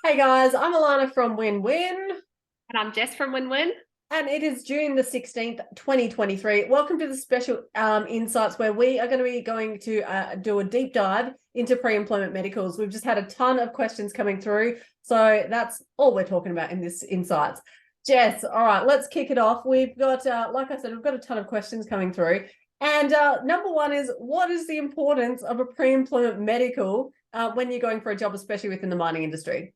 Hey guys, I'm Alana from Win Win, And I'm Jess from Win Win. and it is June the 16th, 2023. Welcome to the special insights where we are going to do a deep dive into pre-employment medicals. We've just had a ton of questions coming through, so that's all we're talking about in this insights. Jess, all right, let's kick it off. We've got, like I said, we've got a ton of questions coming through. And number one is, what is the importance of a pre-employment medical when you're going for a job, especially within the mining industry?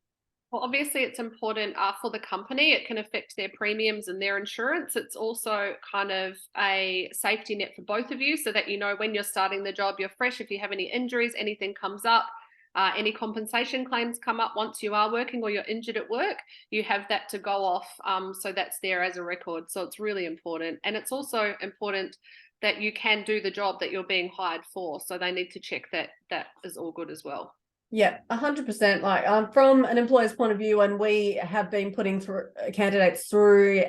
Well, obviously, it's important for the company. It can affect their premiums and their insurance. It's also kind of a safety net for both of you so that you know when you're starting the job, you're fresh. If you have any injuries, anything comes up, any compensation claims come up once you are working or you're injured at work, you have that to go off. So that's there as a record. So it's really important. And it's also important that you can do the job that you're being hired for. So they need to check that that is all good as well. Yeah, 100%. Like from an employer's point of view, and we have been putting through candidates through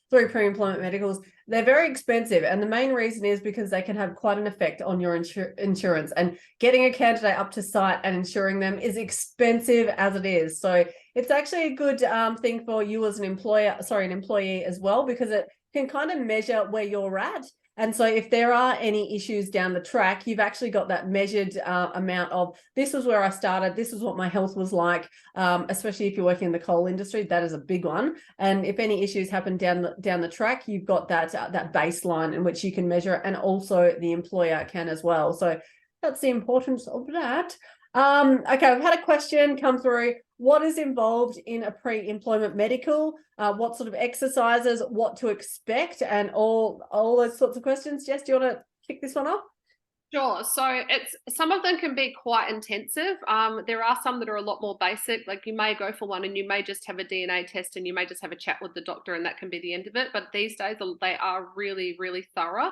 pre-employment medicals, they're very expensive, and the main reason is because they can have quite an effect on your insurance. And getting a candidate up to site and insuring them is expensive as it is. So it's actually a good thing for you as an employee as well, because it can kind of measure where you're at. And so if there are any issues down the track, you've actually got that measured amount of, this was where I started, this is what my health was like, especially if you're working in the coal industry, that is a big one. And if any issues happen down the track, you've got that baseline in which you can measure, and also the employer can as well. So that's the importance of that. Okay, I've had a question come through. What is involved in a pre-employment medical? What sort of exercises, what to expect, and all those sorts of questions. Jess, do you want to kick this one off? Sure. So it's some of them can be quite intensive. There are some that are a lot more basic. Like you may go for one and you may just have a DNA test and you may just have a chat with the doctor and that can be the end of it. But these days they are really, really thorough.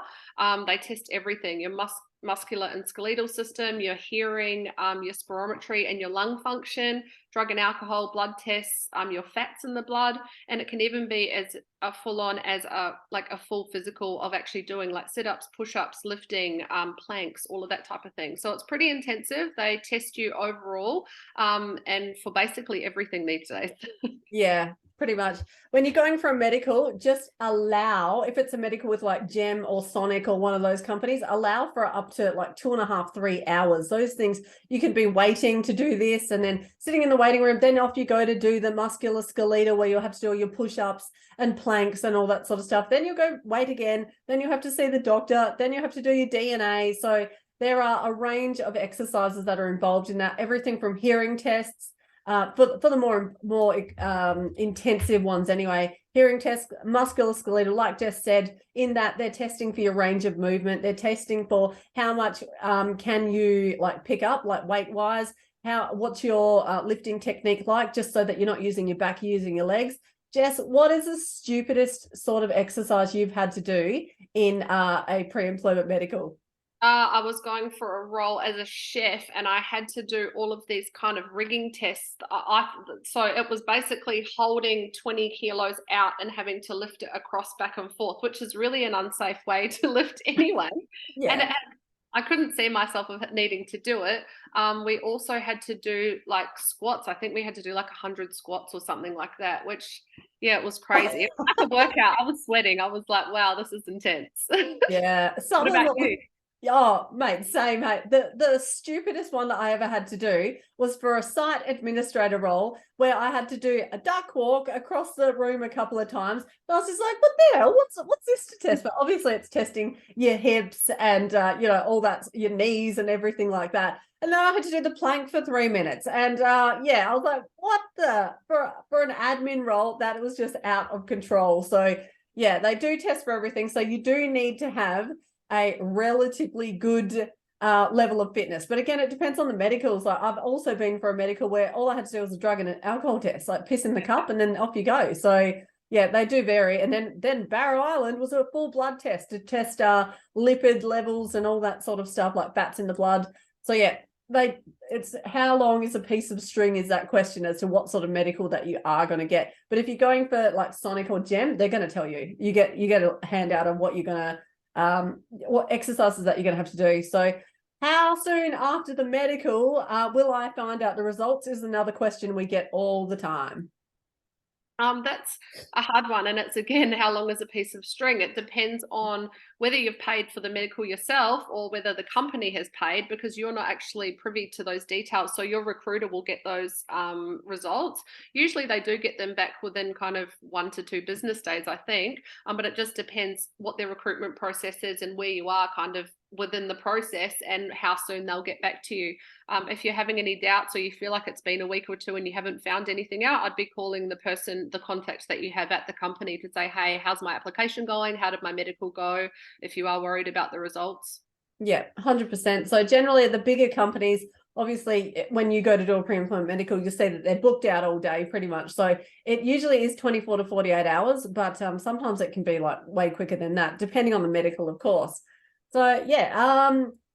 They test everything: your muscular and skeletal system, your hearing, your spirometry and your lung function, drug and alcohol, blood tests, your fats in the blood, and it can even be as a full on as a full physical of actually doing like sit-ups, push-ups, lifting, planks, all of that type of thing. So it's pretty intensive. They test you overall, and for basically everything these days. Yeah, pretty much. When you're going for a medical, just allow, if it's a medical with like Gem or Sonic or one of those companies, allow for up to like 2.5, 3 hours. Those things, you can be waiting to do this and then sitting in the waiting room. Then off you go to do the musculoskeletal, where you'll have to do all your push-ups and planks and all that sort of stuff. Then you'll go wait again. Then you'll have to see the doctor. Then you have to do your DNA. So there are a range of exercises that are involved in that. Everything from hearing tests, for the more intensive ones anyway, hearing tests, musculoskeletal, like Jess said, in that they're testing for your range of movement. They're testing for how much can you like pick up, like weight wise, what's your lifting technique like, just so that you're not using your back, you're using your legs. Jess, what is the stupidest sort of exercise you've had to do in a pre-employment medical? I was going for a role as a chef, and I had to do all of these kind of rigging tests. So it was basically holding 20 kilos out and having to lift it across back and forth, which is really an unsafe way to lift anyway. And Yeah. I couldn't see myself of needing to do it. We also had to do like squats. I think we had to do like 100 squats or something like that, which, yeah, it was crazy. It was like a workout. I was sweating. I was like, wow, this is intense. Yeah, What some of about them. you? Oh, mate, same, mate. The stupidest one that I ever had to do was for a site administrator role, where I had to do a duck walk across the room a couple of times. And I was just like, what the hell? What's this to test? But obviously it's testing your hips and all that, your knees and everything like that. And then I had to do the plank for 3 minutes. And yeah, I was like, what the, for an admin role, that was just out of control. So yeah, they do test for everything. So you do need to have a relatively good level of fitness. But again, it depends on the medicals. Like I've also been for a medical where all I had to do was a drug and an alcohol test, like piss in the cup and then off you go. So yeah, they do vary. And then Barrow Island was a full blood test to test lipid levels and all that sort of stuff, like fats in the blood. So yeah, it's how long is a piece of string is that question as to what sort of medical that you are going to get. But if you're going for like Sonic or Gem, they're going to tell you. You get a handout of what you're going to what exercises that you're going to have to do. So How soon after the medical will I find out the results is another question we get all the time. That's a hard one. And it's again, how long is a piece of string? It depends on whether you've paid for the medical yourself or whether the company has paid, because you're not actually privy to those details. So your recruiter will get those results. Usually they do get them back within kind of 1 to 2 business days, I think. But it just depends what their recruitment process is and where you are kind of within the process and how soon they'll get back to you. If you're having any doubts or you feel like it's been a week or two and you haven't found anything out, I'd be calling the contact that you have at the company to say, hey, how's my application going? How did my medical go? If you are worried about the results. Yeah, 100%. So generally the bigger companies, obviously when you go to do a pre-employment medical, you'll see that they're booked out all day pretty much. So it usually is 24 to 48 hours, but sometimes it can be like way quicker than that, depending on the medical, of course. So yeah,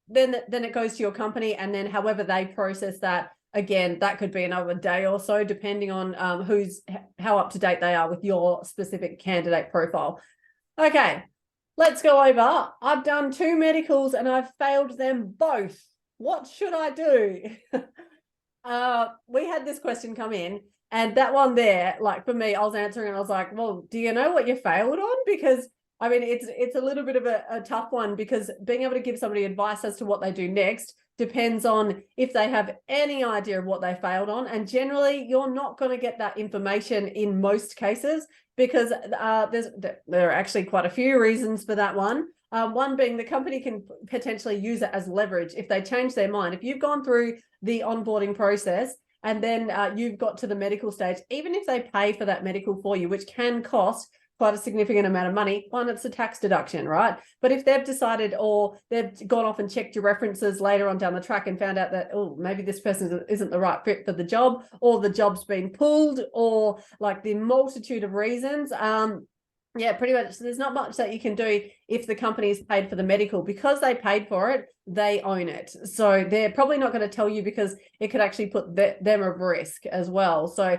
then it goes to your company, and then however they process that, again, that could be another day or so, depending on how up to date they are with your specific candidate profile. Okay, let's go over. I've done 2 medicals and I've failed them both. What should I do? We had this question come in, and that one there, like for me, I was answering and I was like, well, do you know what you failed on? Because I mean, it's a little bit of a tough one, because being able to give somebody advice as to what they do next depends on if they have any idea of what they failed on. And generally, you're not going to get that information in most cases, because there are actually quite a few reasons for that one. One being the company can potentially use it as leverage if they change their mind. If you've gone through the onboarding process and then you've got to the medical stage, even if they pay for that medical for you, which can cost quite a significant amount of money, one, it's a tax deduction, right? But if they've decided, or they've gone off and checked your references later on down the track and found out that, oh, maybe this person isn't the right fit for the job, or the job's been pulled, or like the multitude of reasons, yeah, pretty much there's not much that you can do if the company's paid for the medical. Because they paid for it, they own it. So they're probably not going to tell you, because it could actually put them at risk as well. So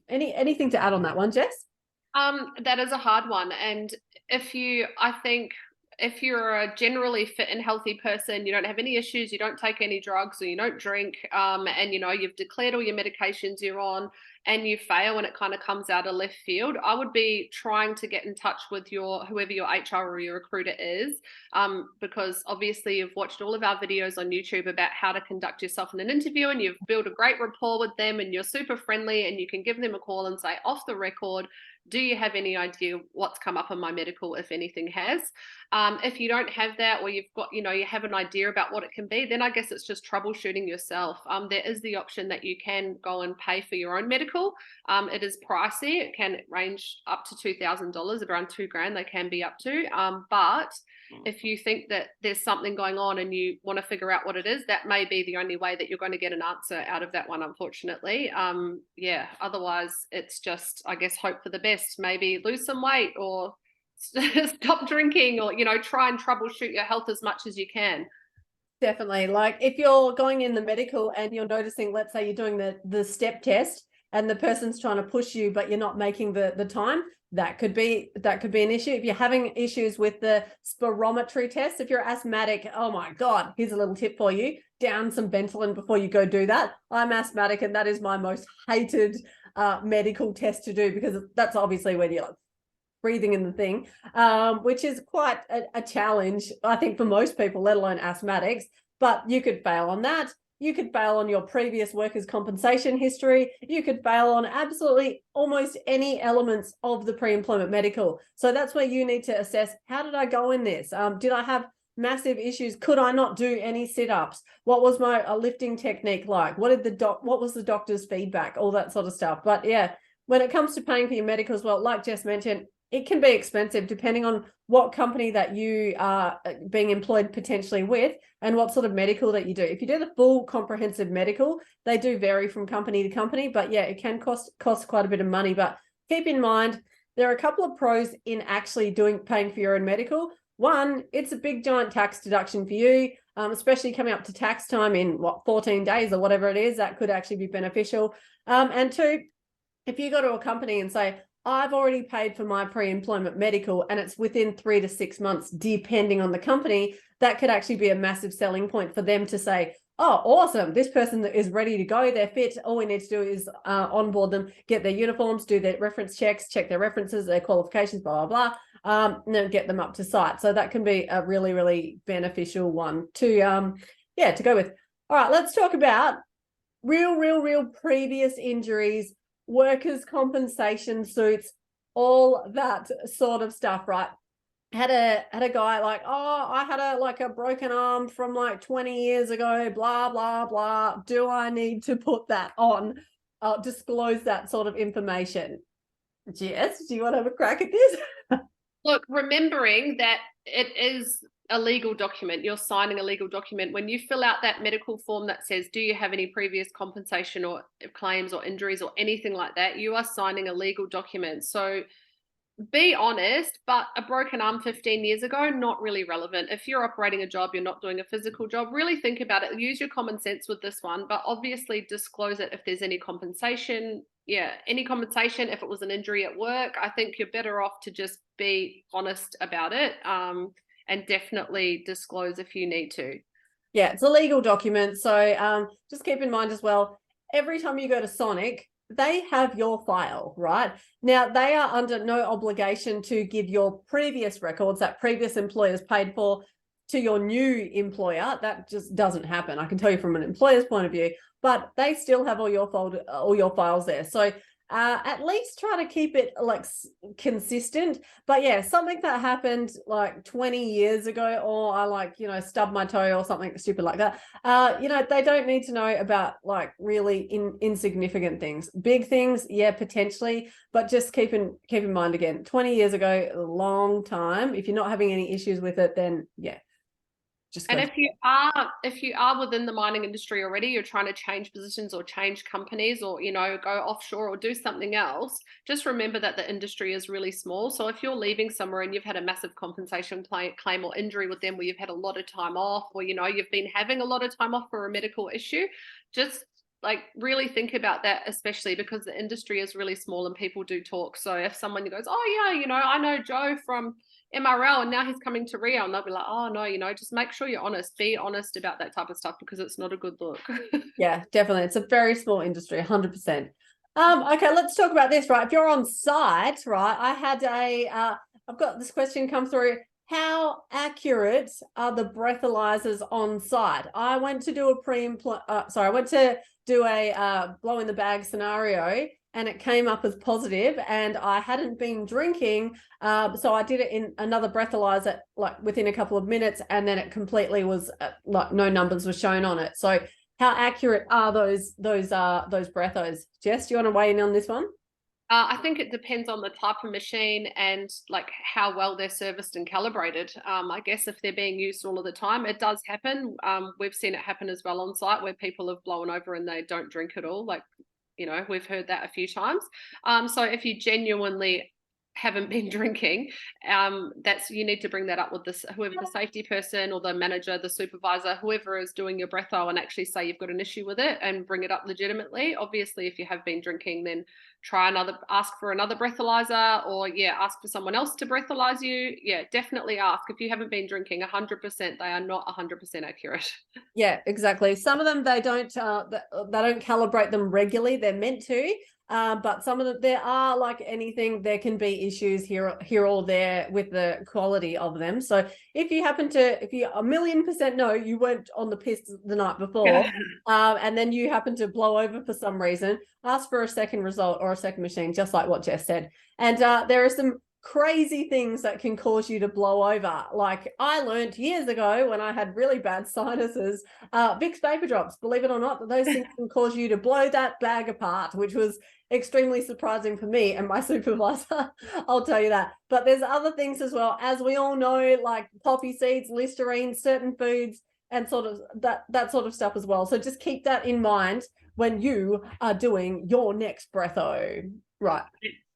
anything to add on that one, Jess? That is a hard one. And I think if you're a generally fit and healthy person, you don't have any issues, you don't take any drugs, or you don't drink, and you've declared all your medications you're on, and you fail and it kind of comes out of left field, I would be trying to get in touch with whoever your HR or your recruiter is, because obviously you've watched all of our videos on YouTube about how to conduct yourself in an interview, and you've built a great rapport with them, and you're super friendly, and you can give them a call and say, off the record, do you have any idea what's come up on my medical, if anything has? If you don't have that, or you've got, you have an idea about what it can be, then I guess it's just troubleshooting yourself. There is the option that you can go and pay for your own medical. It is pricey. It can range up to $2,000, around $2,000 they can be up to. But if you think that there's something going on and you want to figure out what it is, that may be the only way that you're going to get an answer out of that one, unfortunately. Yeah, otherwise it's just, I guess, hope for the best. Maybe lose some weight, or stop drinking, or try and troubleshoot your health as much as you can. Definitely. Like if you're going in the medical and you're noticing, let's say you're doing the step test and the person's trying to push you, but you're not making the time, that could be an issue. If you're having issues with the spirometry test, if you're asthmatic, oh my God, here's a little tip for you: down some Ventolin before you go do that. I'm asthmatic, and that is my most hated medical test to do, because that's obviously when you're like breathing in the thing, which is quite a challenge, I think, for most people, let alone asthmatics. But you could fail on that. You could fail on your previous workers' compensation history. You could fail on absolutely almost any elements of the pre-employment medical. So that's where you need to assess, how did I go in this? Did I have massive issues? Could I not do any sit-ups? What was my lifting technique like? What was the doctor's feedback? All that sort of stuff. But yeah, when it comes to paying for your medical as well, like Jess mentioned, it can be expensive depending on what company that you are being employed potentially with, and what sort of medical that you do. If you do the full comprehensive medical, they do vary from company to company, but yeah, it can cost quite a bit of money. But keep in mind, there are a couple of pros in actually paying for your own medical. One, it's a big giant tax deduction for you, especially coming up to tax time in 14 days or whatever it is. That could actually be beneficial. And two, if you go to a company and say, I've already paid for my pre-employment medical and it's within 3 to 6 months, depending on the company, that could actually be a massive selling point for them to say, oh, awesome, this person is ready to go, they're fit, all we need to do is onboard them, get their uniforms, do their reference checks, check their references, their qualifications, blah, blah, blah, and then get them up to site. So that can be a really, really beneficial one to, to go with. All right, let's talk about real previous injuries, workers' compensation suits, all that sort of stuff, right? Had a guy like, oh, I had a broken arm from like 20 years ago, blah, blah, blah. Do I need to put that on, disclose that sort of information? Jess, do you want to have a crack at this? Look, remembering that it is a legal document, you're signing a legal document. When you fill out that medical form that says, do you have any previous compensation or claims or injuries or anything like that, you are signing a legal document. So be honest, but a broken arm 15 years ago, not really relevant. If you're operating a job, you're not doing a physical job, really think about it. Use your common sense with this one, but obviously disclose it if there's any compensation. Yeah, any compensation if it was an injury at work. I think you're better off to just be honest about it, and definitely disclose if you need to. Yeah, it's a legal document. So just keep in mind as well, every time you go to Sonic, they have your file, right? Now, they are under no obligation to give your previous records that previous employers paid for to your new employer. That just doesn't happen. I can tell you from an employer's point of view, but they still have all your files there. So at least try to keep it like consistent. But yeah, something that happened like 20 years ago, or I stubbed my toe or something stupid like that. They don't need to know about like really insignificant things. Big things, yeah, potentially, but just keep in mind again, 20 years ago, a long time. If you're not having any issues with it, then yeah. And if you are within the mining industry already, you're trying to change positions or change companies or, go offshore or do something else, just remember that the industry is really small. So if you're leaving somewhere and you've had a massive compensation claim or injury with them where you've had a lot of time off, or, you've been having a lot of time off for a medical issue, just like really think about that, especially because the industry is really small and people do talk. So if someone goes, oh yeah, I know Joe from MRL and now he's coming to Rio, and they'll be like, oh no, just make sure you're honest. Be honest about that type of stuff because it's not a good look. Yeah, definitely. It's a very small industry, 100%. Okay, let's talk about this, right? If you're on site, right, I had I've got this question come through. How accurate are the breathalyzers on site? I went to do a blow in the bag scenario, and it came up as positive, and I hadn't been drinking, so I did it in another breathalyzer like within a couple of minutes, and then it completely was like no numbers were shown on it. So how accurate are those breathos? Jess, do you want to weigh in on this one? I think it depends on the type of machine and like how well they're serviced and calibrated. I guess if they're being used all of the time, it does happen. We've seen it happen as well on site where people have blown over and they don't drink at all. Like, we've heard that a few times. So if you genuinely haven't been drinking, you need to bring that up with whoever the safety person or the manager, the supervisor, whoever is doing your breatho, and actually say you've got an issue with it and bring it up legitimately. Obviously, if you have been drinking, then ask for another breathalyzer, or ask for someone else to breathalyze you. Definitely ask. If you haven't been drinking 100%, they are not 100% accurate. Yeah, exactly. Some of them they don't calibrate them regularly. They're meant to, but some of them, there are, like anything, there can be issues here or there with the quality of them. So if you 1,000,000% know you weren't on the piss the night before, and then you happen to blow over for some reason, ask for a second result or a second machine, just like what Jess said. And there are some crazy things that can cause you to blow over. Like I learned years ago when I had really bad sinuses, Vicks vapor drops, believe it or not, that those things can cause you to blow that bag apart, which was extremely surprising for me and my supervisor. I'll tell you that. But there's other things as well, as we all know, like poppy seeds, Listerine, certain foods, and sort of that sort of stuff as well. So just keep that in mind when you are doing your next breatho. Right.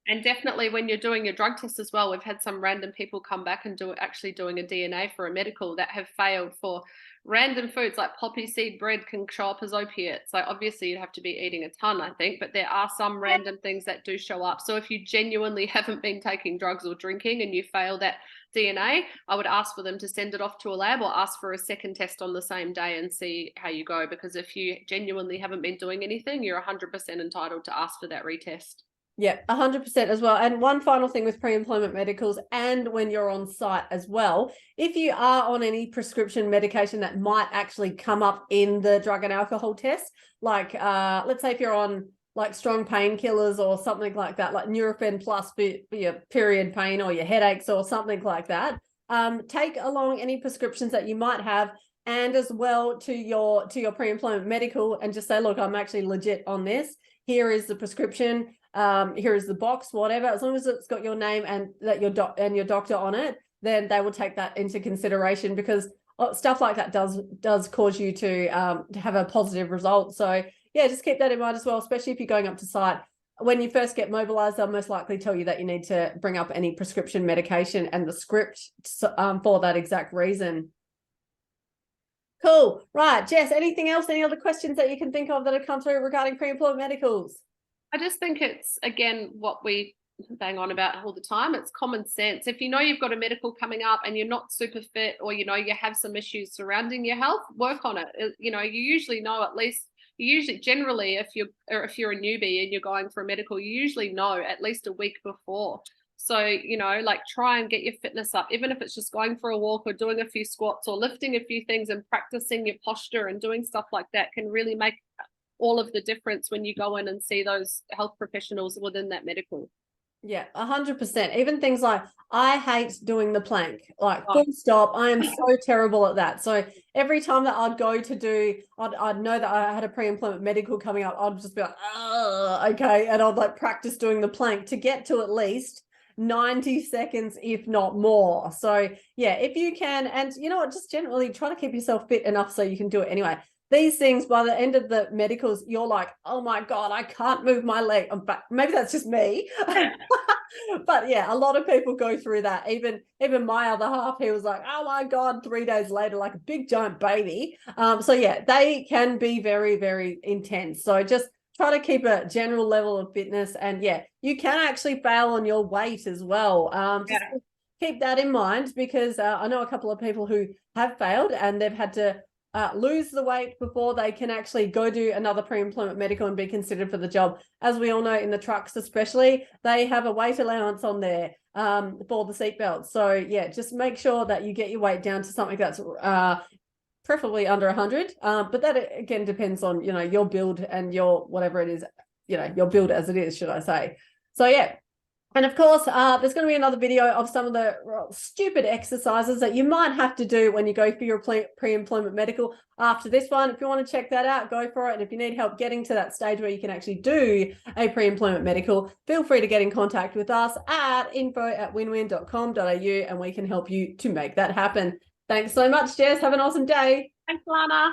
And definitely when you're doing your drug test as well, we've had some random people come back and doing a DNA for a medical that have failed for random foods like poppy seed bread can show up as opiates. Like obviously you'd have to be eating a ton, I think, but there are some random things that do show up. So if you genuinely haven't been taking drugs or drinking and you fail that DNA, I would ask for them to send it off to a lab or ask for a second test on the same day and see how you go. Because if you genuinely haven't been doing anything, you're 100% entitled to ask for that retest. Yeah, 100% as well. And one final thing with pre-employment medicals and when you're on site as well, if you are on any prescription medication that might actually come up in the drug and alcohol test, like let's say if you're on like strong painkillers or something like that, like Nurofen Plus for your period pain or your headaches or something like that, take along any prescriptions that you might have and as well to your pre-employment medical and just say, look, I'm actually legit on this. Here is the prescription. Here is the box, whatever. As long as it's got your name and that your doctor on it, then they will take that into consideration because stuff like that does cause you to have a positive result. So yeah, just keep that in mind as well, especially if you're going up to site. When you first get mobilized, they'll most likely tell you that you need to bring up any prescription medication and the script for that exact reason. Cool. Right, Jess, anything else? Any other questions that you can think of that have come through regarding pre-employment medicals? I just think it's, again, what we bang on about all the time. It's common sense. If you know you've got a medical coming up and you're not super fit or, you know, you have some issues surrounding your health, work on it. You know, you usually know at least, generally, if you're a newbie and you're going for a medical, you usually know at least a week before. So, you know, like try and get your fitness up, even if it's just going for a walk or doing a few squats or lifting a few things and practicing your posture and doing stuff like that can really make all of the difference when you go in and see those health professionals within that medical. Yeah, 100%. Even things like I hate doing the plank, like full stop. I am so terrible at that. So every time that I'd go to do, I'd know that I had a pre-employment medical coming up. I'd just be like, oh, okay. And I'd like practice doing the plank to get to at least 90 seconds, if not more. So yeah, if you can, and you know what, just generally try to keep yourself fit enough so you can do it anyway. These things, by the end of the medicals, you're like, oh my God, I can't move my leg. But maybe that's just me. But yeah, a lot of people go through that. Even my other half, he was like, oh my God, 3 days later, like a big giant baby. So yeah, they can be very, very intense. So just try to keep a general level of fitness. And yeah, you can actually fail on your weight as well. Just keep that in mind because I know a couple of people who have failed and they've had to lose the weight before they can actually go do another pre-employment medical and be considered for the job. As we all know, in the trucks especially, they have a weight allowance on there for the seatbelts. So yeah, just make sure that you get your weight down to something that's preferably under 100. But that again depends on, you know, your build and your whatever it is, you know, your build as it is, should I say. So yeah. And of course, there's going to be another video of some of the stupid exercises that you might have to do when you go for your pre-employment medical after this one. If you want to check that out, go for it. And if you need help getting to that stage where you can actually do a pre-employment medical, feel free to get in contact with us at info@winwin.com.au and we can help you to make that happen. Thanks so much, Jess. Have an awesome day. Thanks, Lana.